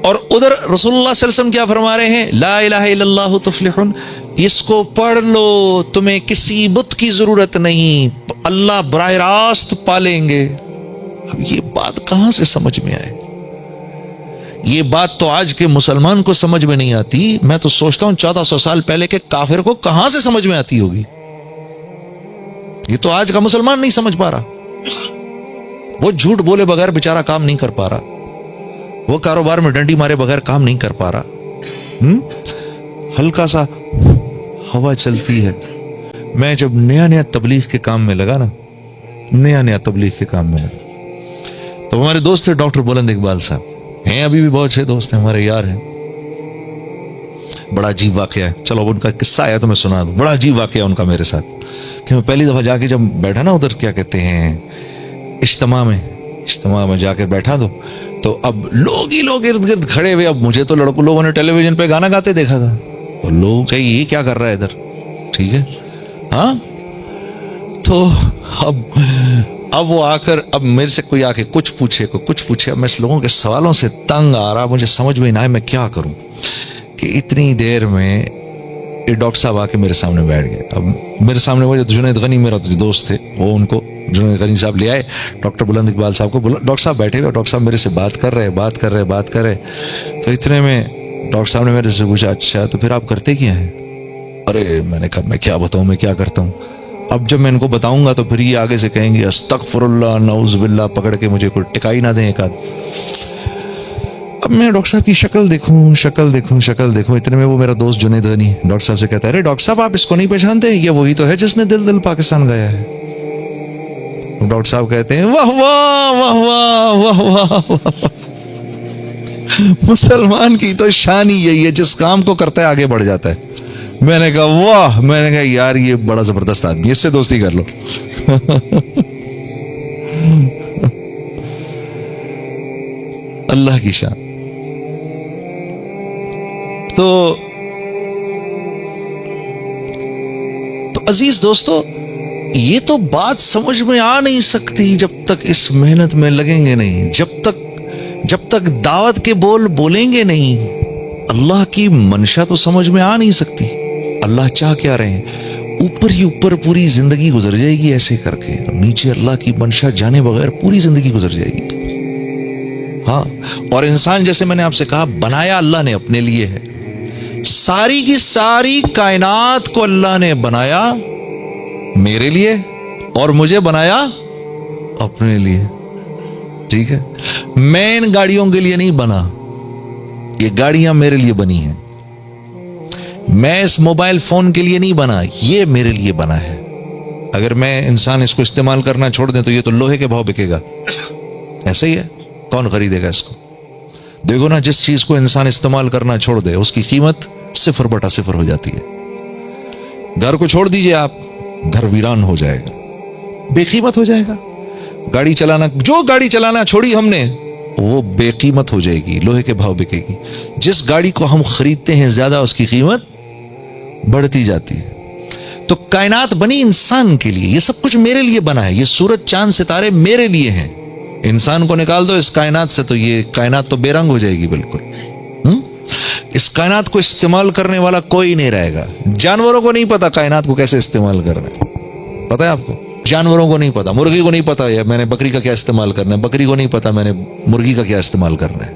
اور ادھر رسول اللہ صلی اللہ علیہ وسلم کیا فرما رہے ہیں؟ لا الہ الا اللہ تفلحون، اس کو پڑھ لو، تمہیں کسی بت کی ضرورت نہیں، اللہ براہ راست پالیں گے۔ اب یہ بات کہاں سے سمجھ میں آئے؟ یہ بات تو آج کے مسلمان کو سمجھ میں نہیں آتی، میں تو سوچتا ہوں 1400 سال پہلے کے کافر کو کہاں سے سمجھ میں آتی ہوگی۔ یہ تو آج کا مسلمان نہیں سمجھ پا رہا، وہ جھوٹ بولے بغیر بیچارہ کام نہیں کر پا رہا، وہ کاروبار میں ڈنڈی مارے بغیر کام نہیں کر پا رہا۔ ہلکا سا ہوا چلتی ہے۔ میں جب نیا تبلیغ کے کام میں لگا نا، نیا تبلیغ کے کام میں لگا، تو ہمارے دوست تھے ڈاکٹر بلند اقبال صاحب، ہیں ابھی بھی بہت اچھے دوست ہیں ہمارے، یار ہیں۔ بڑا عجیب واقعہ ہے، چلو اب ان کا قصہ آیا تو میں سنا دوں۔ بڑا عجیب واقعہ ان کا میرے ساتھ، کہ میں پہلی دفعہ جا کے جب بیٹھا نا ادھر، کیا کہتے ہیں، اجتماع میں جا کے بیٹھا تو اب لوگ ہی لوگ ارد گرد کھڑے ہوئے۔ اب مجھے تو لوگوں نے ٹیلی ویژن پہ گانا گاتے دیکھا تھا، تو لوگ کہ یہ کیا کر رہا ہے ادھر، ٹھیک ہے ہاں۔ تو اب وہ آ کر اب میرے سے کوئی آ کے کچھ پوچھے، اب میں اس لوگوں کے سوالوں سے تنگ آ رہا، مجھے سمجھ میں نہ آئے میں کیا کروں، کہ اتنی دیر میں یہ ڈاکٹر صاحب آ کے میرے سامنے بیٹھ گئے۔ اب میرے سامنے وہ جو جنید غنی میرا جو دوست تھے، وہ ان کو جنید غنی صاحب لے آئے، ڈاکٹر بلند اقبال صاحب کو بولا، ڈاکٹر صاحب بیٹھے ہوئے، ڈاکٹر صاحب میرے سے بات کر رہے۔ تو اتنے میں ڈاکٹر صاحب نے میرے سے پوچھا، اچھا تو پھر آپ کرتے کیا ہیں؟ ارے میں نے کہا میں کیا بتاؤں، میں کیا کرتا ہوں۔ اب جب میں ان کو بتاؤں گا تو پھر یہ آگے سے کہیں گے استغفر اللہ نعوذ باللہ، پکڑ کے مجھے کوئی ٹکائی نہ دیں ایک آدھ۔ اب میں ڈاکٹر صاحب کی شکل دیکھوں، اتنے میں وہ میرا دوست جنید غنی ڈاکٹر صاحب سے کہتا ہے، ارے ڈاکٹر صاحب آپ اس کو نہیں پہچانتے؟ یہ وہی تو ہے جس نے دل دل پاکستان گایا ہے۔ ڈاکٹر صاحب کہتے ہیں، واہ واہ واہ واہ واہ واہ واہ، مسلمان کی تو شان ہی یہی ہے، جس کام کو کرتا ہے آگے بڑھ جاتا ہے۔ میں نے کہا واہ، میں نے کہا یار یہ بڑا زبردست آدمی، اس سے دوستی کر لو۔ اللہ کی شان۔ تو عزیز دوستو، یہ تو بات سمجھ میں آ نہیں سکتی جب تک اس محنت میں لگیں گے نہیں، جب تک دعوت کے بول بولیں گے نہیں، اللہ کی منشا تو سمجھ میں آ نہیں سکتی۔ اللہ چاہ کیا رہے ہیں؟ اوپر ہی اوپر پوری زندگی گزر جائے گی ایسے کر کے، نیچے اللہ کی منشا جانے بغیر پوری زندگی گزر جائے گی۔ ہاں، اور انسان جیسے میں نے آپ سے کہا بنایا اللہ نے اپنے لیے ہے، ساری کی ساری کائنات کو اللہ نے بنایا میرے لیے اور مجھے بنایا اپنے لیے، ٹھیک ہے۔ میں ان گاڑیوں کے لیے نہیں بنا، یہ گاڑیاں میرے لیے بنی ہیں۔ میں اس موبائل فون کے لیے نہیں بنا، یہ میرے لیے بنا ہے۔ اگر میں انسان اس کو استعمال کرنا چھوڑ دیں تو یہ تو لوہے کے بھاؤ بکے گا، ایسا ہی ہے، کون خریدے گا اس کو؟ دیکھو نا، جس چیز کو انسان استعمال کرنا چھوڑ دے اس کی قیمت 0/0 ہو جاتی ہے۔ گھر کو چھوڑ دیجئے آپ، گھر ویران ہو جائے گا، بے قیمت ہو جائے گا۔ جو گاڑی چلانا چھوڑی ہم نے وہ بے قیمت ہو جائے گی، لوہے کے بھاؤ بکے گی۔ جس گاڑی کو ہم خریدتے ہیں زیادہ اس کی قیمت بڑھتی جاتی ہے۔ تو کائنات بنی انسان کے لیے، یہ سب کچھ میرے لیے بنا ہے، یہ سورج چاند ستارے میرے لیے ہیں۔ انسان کو نکال دو اس کائنات سے تو یہ کائنات تو بے رنگ ہو جائے گی بالکل۔ اس کائنات کو استعمال کرنے والا کوئی نہیں رہے گا۔ جانوروں کو نہیں پتا کائنات کو کیسے استعمال کرنا ہے، پتا ہے آپ کو؟ جانوروں کو نہیں پتا، مرغی کو نہیں پتا میں نے بکری کا کیا استعمال کرنا ہے، بکری کو نہیں پتا میں نے مرغی کا کیا استعمال کرنا ہے،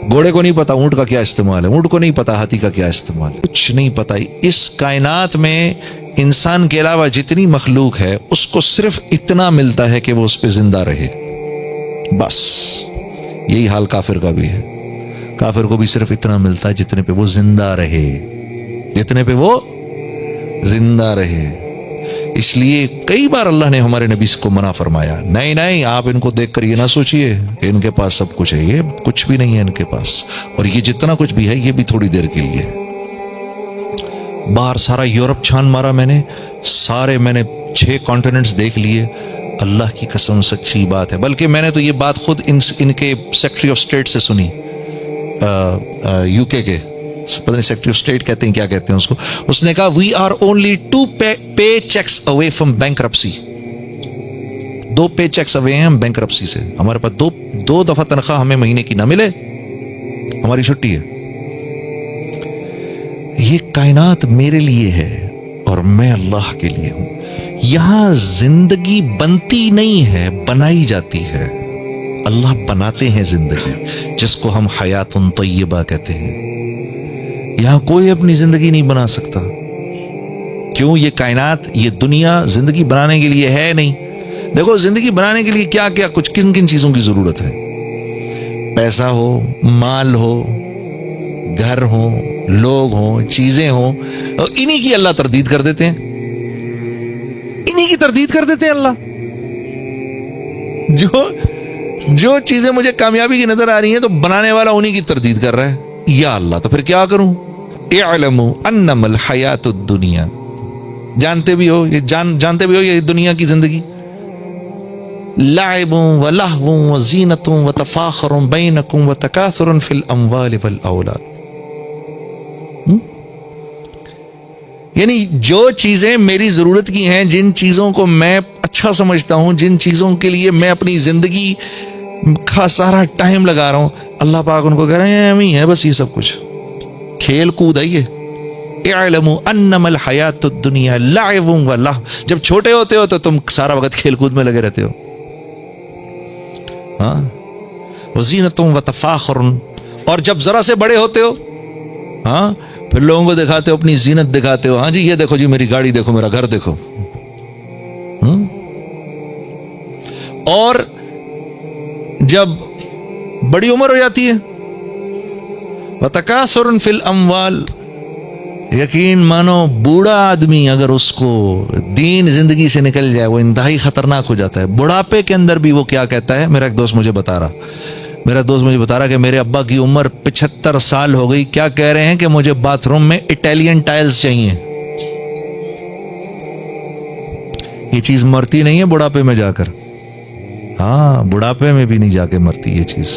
گھوڑے کو نہیں پتا اونٹ کا کیا استعمال ہے، اونٹ کو نہیں پتا ہاتھی کا کیا استعمال ہے، کچھ نہیں پتا۔ اس کائنات میں انسان کے علاوہ جتنی مخلوق ہے اس کو صرف اتنا ملتا ہے کہ وہ اس پہ زندہ رہے، بس۔ یہی حال کافر کا بھی ہے، کافر کو بھی صرف اتنا ملتا ہے جتنے پہ وہ زندہ رہے، جتنے پہ وہ زندہ رہے۔ اس لیے کئی بار اللہ نے ہمارے نبی کو منع فرمایا، نہیں آپ ان کو دیکھ کر یہ نہ سوچئے کہ ان کے پاس سب کچھ ہے، یہ کچھ بھی نہیں ہے ان کے پاس، اور یہ جتنا کچھ بھی ہے یہ بھی تھوڑی دیر کے لیے ہے۔ باہر سارا یورپ چھان مارا میں نے 6 کانٹیننٹس دیکھ لیے، اللہ کی قسم سچی بات ہے۔ بلکہ میں نے تو یہ بات خود ان کے سیکرٹری آف اسٹیٹ سے سنی، یو کے پتہ نہیں سیکرٹری آف اسٹیٹ کہتے ہیں کیا کہتے ہیں اس کو، اس نے کہا we are only 2 paycheques away from bankruptcy, 2 paycheques away ہیں ہم بینکرپسی سے، ہمارے پاس دو دفعہ تنخواہ ہمیں مہینے کی نہ ملے ہماری چھٹی ہے. یہ کائنات میرے لیے ہے اور میں اللہ کے لیے ہوں. یہاں زندگی بنتی نہیں ہے، بنائی جاتی ہے. اللہ بناتے ہیں زندگی، جس کو ہم حیات طیبہ کہتے ہیں. یہاں کوئی اپنی زندگی نہیں بنا سکتا. کیوں؟ یہ کائنات، یہ دنیا زندگی بنانے کے لیے ہے نہیں. دیکھو زندگی بنانے کے لیے کیا کیا کچھ کن کن چیزوں کی ضرورت ہے. پیسہ ہو، مال ہو، گھر ہو، لوگ ہوں، چیزیں ہوں، اور انہی کی اللہ تردید کر دیتے ہیں. انہی کی تردید کر دیتے ہیں اللہ. جو چیزیں مجھے کامیابی کی نظر آ رہی ہیں تو بنانے والا انہی کی تردید کر رہا ہے. یا اللہ، تو پھر کیا کروں؟ اعلموا انما الحیات الدنیا، جانتے بھی ہو یہ دنیا کی زندگی لعب ولہو وزینت وتفاخر بینکم وتکاثر فی الاموال والاولاد. یعنی جو چیزیں میری ضرورت کی ہیں، جن چیزوں کو میں اچھا سمجھتا ہوں، جن چیزوں کے لیے میں اپنی زندگی کا سارا ٹائم لگا رہا ہوں، اللہ پاک ان کو کہہ رہے ہیں ہمیں ہے بس یہ سب کچھ کھیل کود ہے. یہ اعلموا انما الحیات الدنیا لعب ولہو. جب چھوٹے ہوتے ہو تو تم سارا وقت کھیل کود میں لگے رہتے ہو. ہاں، وزینت وتفاخر. اور جب ذرا سے بڑے ہوتے ہو، ہاں، پھر لوگوں کو دکھاتے ہو، اپنی زینت دکھاتے ہو. ہاں جی، یہ دیکھو جی میری گاڑی دیکھو، میرا گھر دیکھو. اور جب بڑی عمر ہو جاتی ہے، وتکاثر فی الاموال. یقین مانو بوڑھا آدمی اگر اس کو دین زندگی سے نکل جائے وہ انتہائی خطرناک ہو جاتا ہے. بڑھاپے کے اندر بھی وہ کیا کہتا ہے، میرا ایک دوست مجھے بتا رہا کہ میرے ابا کی عمر 75 سال ہو گئی، کیا کہہ رہے ہیں کہ مجھے باتھ روم میں اٹیلین ٹائلز چاہیے. یہ چیز مرتی نہیں ہے بڑھاپے میں جا کر. ہاں، بڑھاپے میں بھی نہیں جا کے مرتی یہ چیز.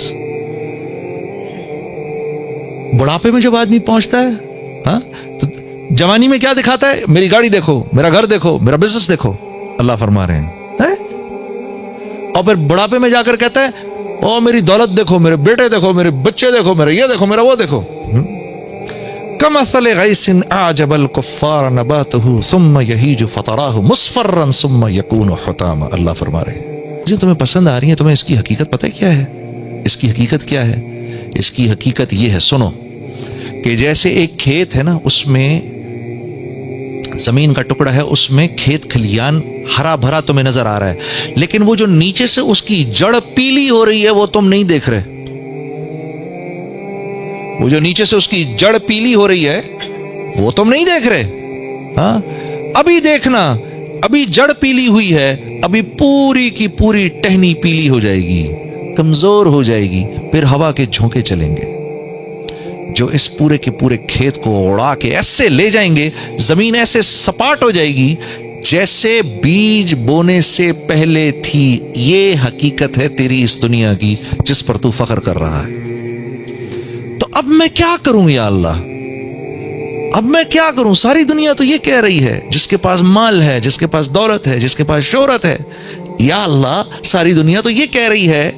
بڑھاپے میں جب آدمی پہنچتا ہے، ہاں، تو جوانی میں کیا دکھاتا ہے؟ میری گاڑی دیکھو، میرا گھر دیکھو، میرا بزنس دیکھو. اللہ فرما رہے ہیں. اور پھر بڑھاپے میں جا کر کہتا ہے او میری دولت دیکھو، میرے بیٹے دیکھو، میرے بچے دیکھو، میرا یہ دیکھو، میرا وہ دیکھو. کمثل غیث اعجب الکفار نباتہ ثم یہیج فتراہ مصفرا ثم یکون حطاما. اللہ فرما رہے ہیں جو تمہیں پسند آ رہی ہیں، تمہیں اس کی حقیقت پتہ کیا ہے؟ اس کی حقیقت کیا ہے؟ اس کی حقیقت یہ ہے، سنو، کہ جیسے ایک کھیت ہے نا، اس میں زمین کا ٹکڑا ہے، اس میں کھیت کھلیان ہرا بھرا تمہیں نظر آ رہا ہے، لیکن وہ جو نیچے سے اس کی جڑ پیلی ہو رہی ہے وہ تم نہیں دیکھ رہے. وہ جو نیچے سے اس کی جڑ پیلی ہو رہی ہے وہ تم نہیں دیکھ رہے. ہاں، ابھی دیکھنا، ابھی جڑ پیلی ہوئی ہے، ابھی پوری کی پوری ٹہنی پیلی ہو جائے گی، کمزور ہو جائے گی، پھر ہوا کے جھونکے چلیں گے جو اس پورے کے پورے کھیت کو اڑا کے ایسے لے جائیں گے. زمین ایسے سپاٹ ہو جائے گی جیسے بیج بونے سے پہلے تھی. یہ حقیقت ہے تیری اس دنیا کی جس پر تو فخر کر رہا ہے. تو اب میں کیا کروں یا اللہ؟ اب میں کیا کروں؟ ساری دنیا تو یہ کہہ رہی ہے، جس کے پاس مال ہے، جس کے پاس دولت ہے، جس کے پاس شہرت ہے، یا اللہ ساری دنیا تو یہ کہہ رہی ہے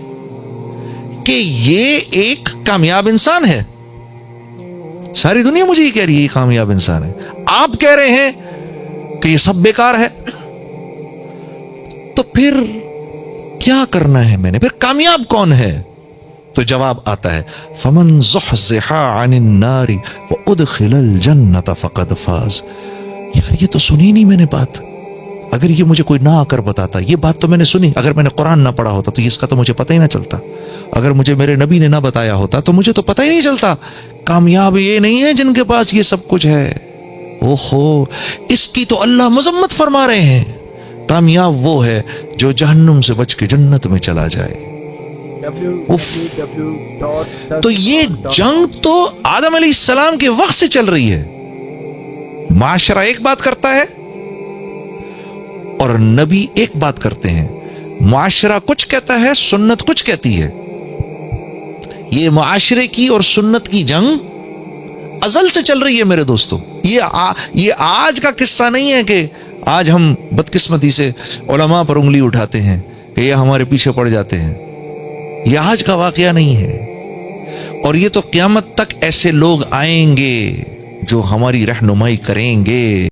کہ یہ ایک کامیاب انسان ہے. ساری دنیا مجھے یہ کہہ رہی ہے یہ کامیاب انسان ہے. آپ کہہ رہے ہیں کہ یہ سب بیکار ہے. تو پھر کیا کرنا ہے میں نے؟ پھر کامیاب کون ہے؟ تو جواب آتا ہے فمن زحزح عن النار وادخل الجنت فقد فاز. یار یہ تو سنی نہیں میں نے بات. اگر یہ مجھے کوئی نہ آ کر بتاتا، یہ بات تو میں نے سنی، اگر میں نے قرآن نہ پڑھا ہوتا تو اس کا تو مجھے پتہ ہی نہ چلتا. اگر مجھے میرے نبی نے نہ بتایا ہوتا تو مجھے تو پتہ ہی نہیں چلتا. کامیاب یہ نہیں ہے جن کے پاس یہ سب کچھ ہے. اوہو، اس کی تو اللہ مذمت فرما رہے ہیں. کامیاب وہ ہے جو جہنم سے بچ کے جنت میں چلا جائے. تو یہ جنگ تو آدم علیہ السلام کے وقت سے چل رہی ہے. معاشرہ ایک بات کرتا ہے اور نبی ایک بات کرتے ہیں. معاشرہ کچھ کہتا ہے، سنت کچھ کہتی ہے. یہ معاشرے کی اور سنت کی جنگ ازل سے چل رہی ہے میرے دوستوں. یہ آج کا قصہ نہیں ہے کہ آج ہم بدقسمتی سے علماء پر انگلی اٹھاتے ہیں کہ یہ ہمارے پیچھے پڑ جاتے ہیں. یہ آج کا واقعہ نہیں ہے. اور یہ تو قیامت تک ایسے لوگ آئیں گے جو ہماری رہنمائی کریں گے.